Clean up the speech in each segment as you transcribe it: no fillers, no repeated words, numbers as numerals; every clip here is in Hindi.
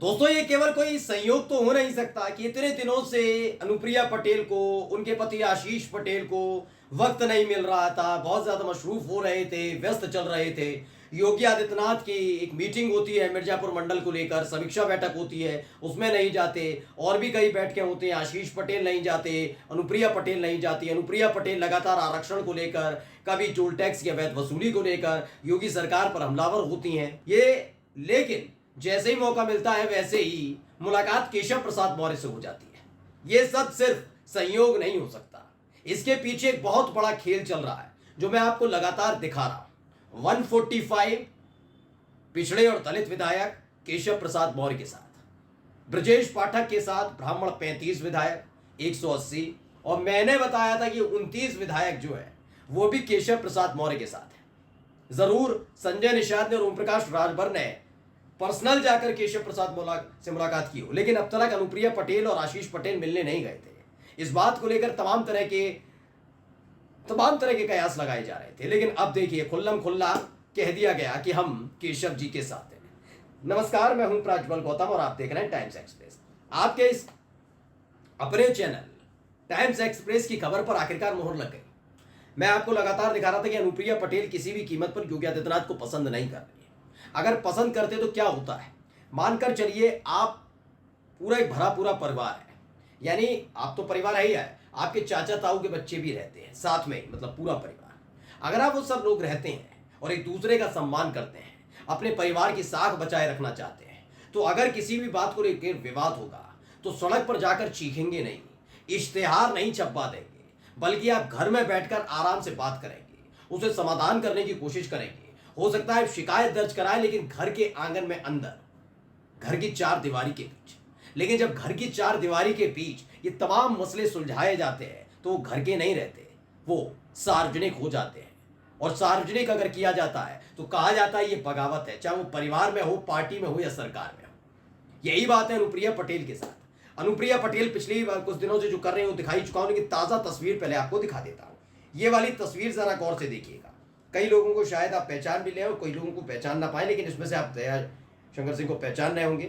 दोस्तों ये केवल कोई संयोग तो हो नहीं सकता कि इतने दिनों से अनुप्रिया पटेल को, उनके पति आशीष पटेल को वक्त नहीं मिल रहा था, बहुत ज़्यादा मशरूफ हो रहे थे, व्यस्त चल रहे थे। योगी आदित्यनाथ की एक मीटिंग होती है मिर्जापुर मंडल को लेकर, समीक्षा बैठक होती है, उसमें नहीं जाते। और भी कई बैठकें होती हैं, आशीष पटेल नहीं जाते, अनुप्रिया पटेल नहीं जाती। अनुप्रिया पटेल लगातार आरक्षण को लेकर, कभी टोल टैक्स की अवैध वसूली को लेकर योगी सरकार पर हमलावर होती हैं ये। लेकिन जैसे ही मौका मिलता है वैसे ही मुलाकात केशव प्रसाद मौर्य से हो जाती है। ये सब सिर्फ संयोग नहीं हो सकता, इसके पीछे एक बहुत बड़ा खेल चल रहा है जो मैं आपको लगातार दिखा रहा हूं। 145 पिछड़े और दलित विधायक केशव प्रसाद मौर्य के साथ, ब्रजेश पाठक के साथ ब्राह्मण 35 विधायक 180, और मैंने बताया था कि 29 विधायक जो है वो भी केशव प्रसाद मौर्य के साथ है। जरूर संजय निषाद ने और ओम प्रकाश राजभर ने पर्सनल जाकर केशव प्रसाद से मुलाकात की हो, लेकिन अब तक अनुप्रिया पटेल और आशीष पटेल मिलने नहीं गए थे। इस बात को लेकर तमाम तरह के कयास लगाए जा रहे थे, लेकिन अब देखिए खुल्लम खुल्ला कह दिया गया कि हम केशव जी के साथ हैं। नमस्कार, मैं हूं प्रज्वल गौतम और आप देख रहे हैं टाइम्स एक्सप्रेस। आपके इस अपने चैनल टाइम्स एक्सप्रेस की खबर पर आखिरकार मोहर लग गई। मैं आपको लगातार दिखा रहा था कि अनुप्रिया पटेल किसी भी कीमत पर योगी आदित्यनाथ को पसंद नहीं कर रही है। अगर पसंद करते तो क्या होता है, मानकर चलिए आप पूरा एक भरा पूरा परिवार है, यानी आप तो परिवार है ही है, आपके चाचा ताऊ के बच्चे भी रहते हैं साथ में, मतलब पूरा परिवार। अगर आप वो सब लोग रहते हैं और एक दूसरे का सम्मान करते हैं, अपने परिवार की साख बचाए रखना चाहते हैं, तो अगर किसी भी बात को लेकर विवाद होगा तो सड़क पर जाकर चीखेंगे नहीं, इश्तेहार नहीं छपवा देंगे, बल्कि आप घर में बैठकर आराम से बात करेंगे, उसे समाधान करने की कोशिश करेंगे। हो सकता है शिकायत दर्ज कराएं, लेकिन घर के आंगन में अंदर, घर की चार दीवारी के बीच। लेकिन जब घर की चार दीवारी के बीच ये तमाम मसले सुलझाए जाते हैं तो वो घर के नहीं रहते, वो सार्वजनिक हो जाते हैं। और सार्वजनिक अगर किया जाता है तो कहा जाता है ये बगावत है, चाहे वो परिवार में हो, पार्टी में हो या सरकार में हो। यही बात है अनुप्रिया पटेल के साथ। अनुप्रिया पटेल पिछली कुछ दिनों से जो कर रहे हैं वो दिखाई चुका हूं, लेकिन ताजा तस्वीर पहले आपको दिखा देता हूं। ये वाली तस्वीर जरा गौर से देखिएगा। कई लोगों को शायद आप पहचान भी लें और कई लोगों को पहचान ना पाए, लेकिन इसमें से आप दया शंकर सिंह को पहचान रहे होंगे,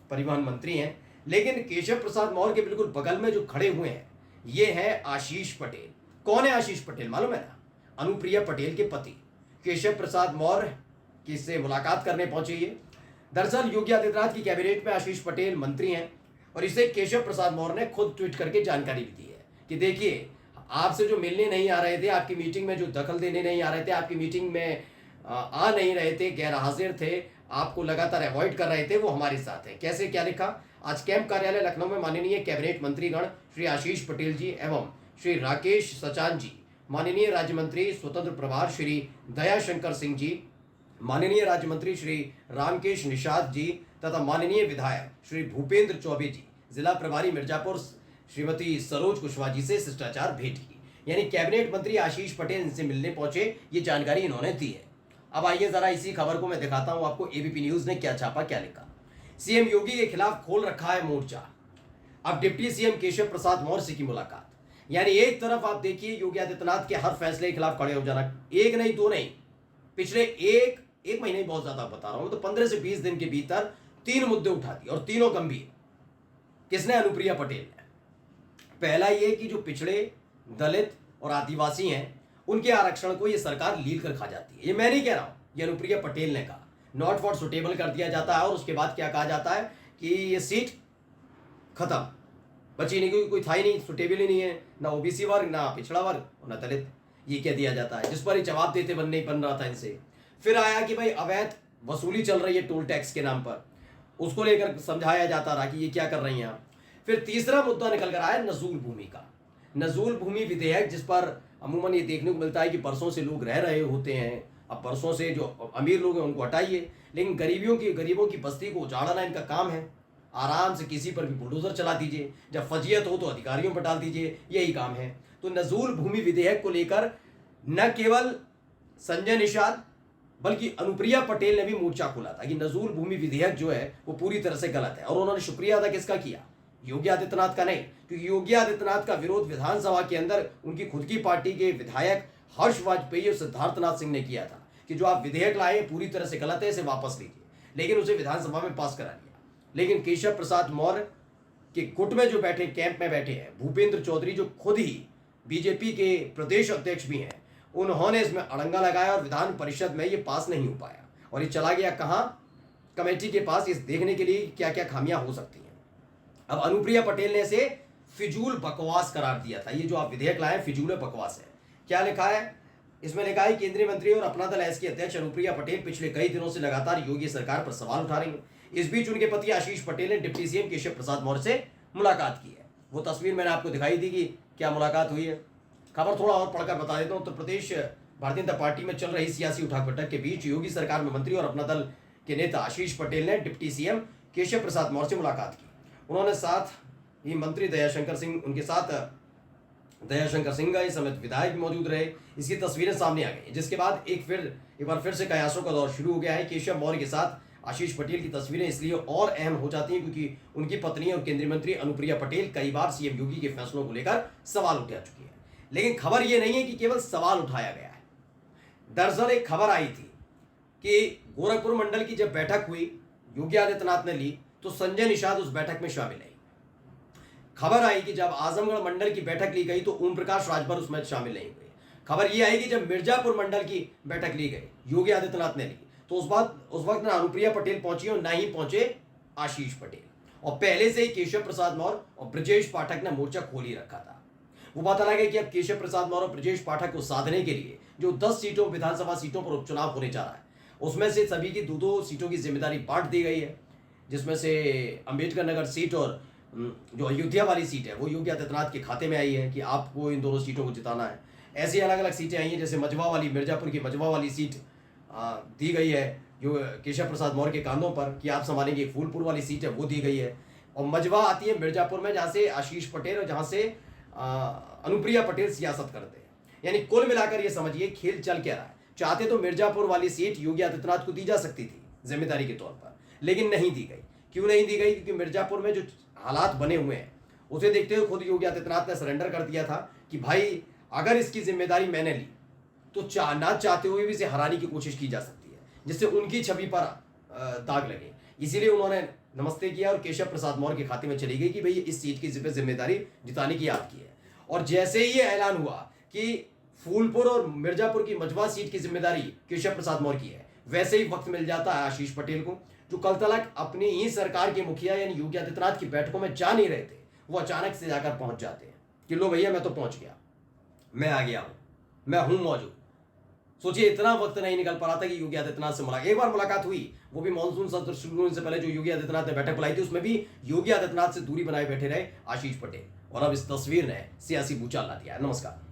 परिवहन मंत्री हैं। लेकिन केशव प्रसाद मौर्य के बिल्कुल बगल में जो खड़े हुए हैं ये हैं आशीष पटेल। कौन है आशीष पटेल मालूम है ना? अनुप्रिया पटेल के पति केशव प्रसाद मौर्य किससे मुलाकात करने पहुंचे ये। दरअसल योगी आदित्यनाथ की कैबिनेट में आशीष पटेल मंत्री हैं और इसे केशव प्रसाद मौर्य ने खुद ट्वीट करके जानकारी भी दी है कि देखिए, आपसे जो मिलने नहीं आ रहे थे, आपकी मीटिंग में जो दखल देने नहीं आ रहे थे, आपकी मीटिंग में आ नहीं रहे थे, गैर हाजिर थे, आपको लगातार अवॉइड कर रहे थे, वो हमारे साथ हैं। कैसे, क्या लिखा? आज कैंप कार्यालय लखनऊ में माननीय कैबिनेट मंत्रीगण श्री आशीष पटेल जी एवं श्री राकेश सचान जी, माननीय राज्य मंत्री स्वतंत्र प्रभार श्री दया शंकर सिंह जी, माननीय राज्य मंत्री श्री रामकेश निषाद जी तथा माननीय विधायक श्री भूपेंद्र चौबे जी, जिला प्रभारी मिर्जापुर श्रीमती सरोज कुशवाहा जी से शिष्टाचार भेंट की। यानी कैबिनेट मंत्री आशीष पटेल इनसे मिलने पहुंचे, ये जानकारी इन्होंने दी है। अब आइए जरा इसी खबर को मैं दिखाता हूं आपको, एबीपी न्यूज ने क्या छापा, क्या लिखा। सीएम योगी के खिलाफ खोल रखा है मोर्चा, अब डिप्टी सीएम केशव प्रसाद मौर्य से की मुलाकात। यानी एक तरफ आप देखिए योगी आदित्यनाथ के हर फैसले के खिलाफ खड़े हो जाना, एक नहीं दो नहीं, पिछले एक महीने बहुत ज्यादा बता रहा हूं तो 15 से 20 दिन के भीतर 3 मुद्दे उठा दिए और तीनों गंभीर। किसने? अनुप्रिया पटेल ने। पहला ये कि जो पिछड़े, दलित और आदिवासी हैं उनके आरक्षण को ये सरकार लील कर खा जाती है। ये मैं नहीं कह रहा हूं, ये अनुप्रिया पटेल ने कहा। नॉट फॉर सुटेबल कर दिया जाता है और उसके बाद क्या कहा जाता है कि ये सीट खत्म, बची नहीं, क्योंकि कोई था ही नहीं, सुटेबल ही नहीं है, ना ओबीसी वर्ग, ना पिछड़ा वर्ग और ना दलित, ये कह दिया जाता है, जिस पर ये जवाब देते बन नहीं बन रहा था इनसे। फिर आया कि भाई अवैध वसूली चल रही है टोल टैक्स के नाम पर, उसको लेकर समझाया जाता रहा कि ये क्या कर रही हैं। फिर तीसरा मुद्दा निकल कर आया नजूल भूमि का, नजूल भूमि विधेयक, जिस पर अमूमन ये देखने को मिलता है कि बरसों से लोग रह रहे होते हैं। अब बरसों से जो अमीर लोग हैं उनको हटाइए, लेकिन गरीबों की बस्ती को उजाड़ना इनका काम है। आराम से किसी पर भी बुलडोजर चला दीजिए, जब फजीयत हो तो अधिकारियों पर डाल दीजिए, यही काम है। तो नजूल भूमि विधेयक को लेकर न केवल संजय निषाद बल्कि अनुप्रिया पटेल ने भी मोर्चा खोला था कि नजूल भूमि विधेयक जो है वो पूरी तरह से गलत है। और उन्होंने शुक्रिया अदा किसका किया? योगी आदित्यनाथ का नहीं, क्योंकि योगी आदित्यनाथ का विरोध विधानसभा के अंदर उनकी खुद की पार्टी के विधायक हर्ष वाजपेयी और सिद्धार्थनाथ सिंह ने किया था कि जो आप विधेयक लाए पूरी तरह से गलत है, इसे वापस लीजिए। लेकिन उसे विधानसभा में पास करा लिया। लेकिन केशव प्रसाद मौर्य के गुट में जो बैठे, कैंप में बैठे हैं भूपेंद्र चौधरी, जो खुद ही बीजेपी के प्रदेश अध्यक्ष भी हैं, उन्होंने इसमें अड़ंगा लगाया और विधान परिषद में ये पास नहीं हो पाया और ये चला गया कहाँ, कमेटी के पास, इस देखने के लिए क्या क्या खामियां हो सकती हैं। अब अनुप्रिया पटेल ने इसे फिजूल बकवास करार दिया था। ये जो आप विधेयक लाए फिजूल बकवास है। क्या लिखा है इसमें? लिखा है केंद्रीय मंत्री और अपना दल एस की अध्यक्ष अनुप्रिया पटेल पिछले कई दिनों से लगातार योगी सरकार पर सवाल उठा रही हैं। इस बीच उनके पति आशीष पटेल ने डिप्टी सीएम केशव प्रसाद मौर्य से मुलाकात की है। वो तस्वीर मैंने आपको दिखाई दी कि क्या मुलाकात हुई है। खबर थोड़ा और पढ़कर बता देता हूँ। उत्तर प्रदेश भारतीय जनता पार्टी में चल रही सियासी उठापटक के बीच योगी सरकार में मंत्री और अपना दल के नेता आशीष पटेल ने डिप्टी सीएम केशव प्रसाद मौर्य से मुलाकात की। उन्होंने साथ ही मंत्री दयाशंकर सिंह, उनके साथ दयाशंकर सिंह गए समेत विधायक भी मौजूद रहे। इसकी तस्वीरें सामने आ गई, जिसके बाद एक बार फिर से कयासों का दौर शुरू हो गया है। केशव मौर्य के साथ आशीष पटेल की तस्वीरें इसलिए और अहम हो जाती हैं क्योंकि उनकी पत्नी और केंद्रीय मंत्री अनुप्रिया पटेल कई बार सीएम योगी के फैसलों को लेकर सवाल उठा चुकी है। लेकिन खबर यह नहीं है कि केवल सवाल उठाया गया है। दरअसल एक खबर आई थी कि गोरखपुर मंडल की जब बैठक हुई योगी आदित्यनाथ ने ली तो संजय निषाद उस बैठक में शामिल नहीं। खबर आई कि जब आजमगढ़ मंडल की बैठक ली गई तो ओम प्रकाश राजभर उसमें शामिल नहीं हुए। खबर यह आई कि जब मिर्जापुर मंडल की बैठक ली गई योगी आदित्यनाथ ने ली तो उस वक्त ना अनुप्रिया पटेल पहुंची और ना ही पहुंचे आशीष पटेल। और पहले से ही केशव प्रसाद मौर्य और ब्रजेश पाठक ने मोर्चा खोल ही रखा था। वो बात अलग है कि अब केशव प्रसाद मौर्य और ब्रजेश पाठक को साधने के लिए जो 10 सीटों विधानसभा सीटों पर उपचुनाव होने जा रहा है उसमें से सभी की 2-2 सीटों की जिम्मेदारी बांट दी गई है, जिसमें से अंबेडकर नगर सीट और जो अयोध्या वाली सीट है वो योगी आदित्यनाथ के खाते में आई है कि आपको इन दोनों सीटों को जिताना है। ऐसी अलग अलग सीटें आई हैं, जैसे मजवा वाली, मिर्जापुर की मजवा वाली सीट दी गई है जो केशव प्रसाद मौर्य के कांधों पर कि आप संभालेंगे। फूलपुर वाली सीट है वो दी गई है और मजवा आती है मिर्जापुर में, जहाँ से आशीष पटेल और जहाँ से अनुप्रिया पटेल सियासत करते हैं। यानी कुल मिलाकर ये समझिए खेल चल क्या रहा है। चाहते तो मिर्जापुर वाली सीट योगी आदित्यनाथ को दी जा सकती थी जिम्मेदारी के तौर पर, लेकिन नहीं दी गई। क्यों नहीं दी गई? क्योंकि मिर्जापुर में जो हालात बने हुए हैं उसे देखते हुए खुद योगी आदित्यनाथ ने सरेंडर कर दिया था कि भाई अगर इसकी जिम्मेदारी मैंने ली तो ना चाहते हुए भी इसे हराने की कोशिश की जा सकती है, जिससे उनकी छवि पर दाग लगे। इसीलिए उन्होंने नमस्ते किया और केशव प्रसाद मौर्य के खाते में चली गई कि भाई इस सीट की जिम्मेदारी जिताने की आपकी है। और जैसे ही ये ऐलान हुआ कि फूलपुर और मिर्जापुर की मजवा सीट की जिम्मेदारी केशव प्रसाद मौर्य की है, वैसे ही वक्त मिल जाता है आशीष पटेल को, जो कल तक अपनी ही सरकार के मुखिया यानी योगी आदित्यनाथ की बैठकों में जा नहीं रहे थे। वो अचानक से जाकर पहुंच जाते हैं कि लो भैया मैं तो पहुंच गया, मैं आ गया हूं, मैं हूं मौजूद। सोचिए इतना वक्त नहीं निकल पा रहा था कि योगी आदित्यनाथ से मुलाकात, एक बार मुलाकात हुई वो भी मानसून सत्र शुरू होने से पहले, जो योगी आदित्यनाथ ने बैठक बुलाई थी उसमें भी योगी आदित्यनाथ से दूरी बनाए बैठे रहे आशीष पटेल। और अब इस तस्वीर ने सियासी भूचाल ला दिया है। नमस्कार।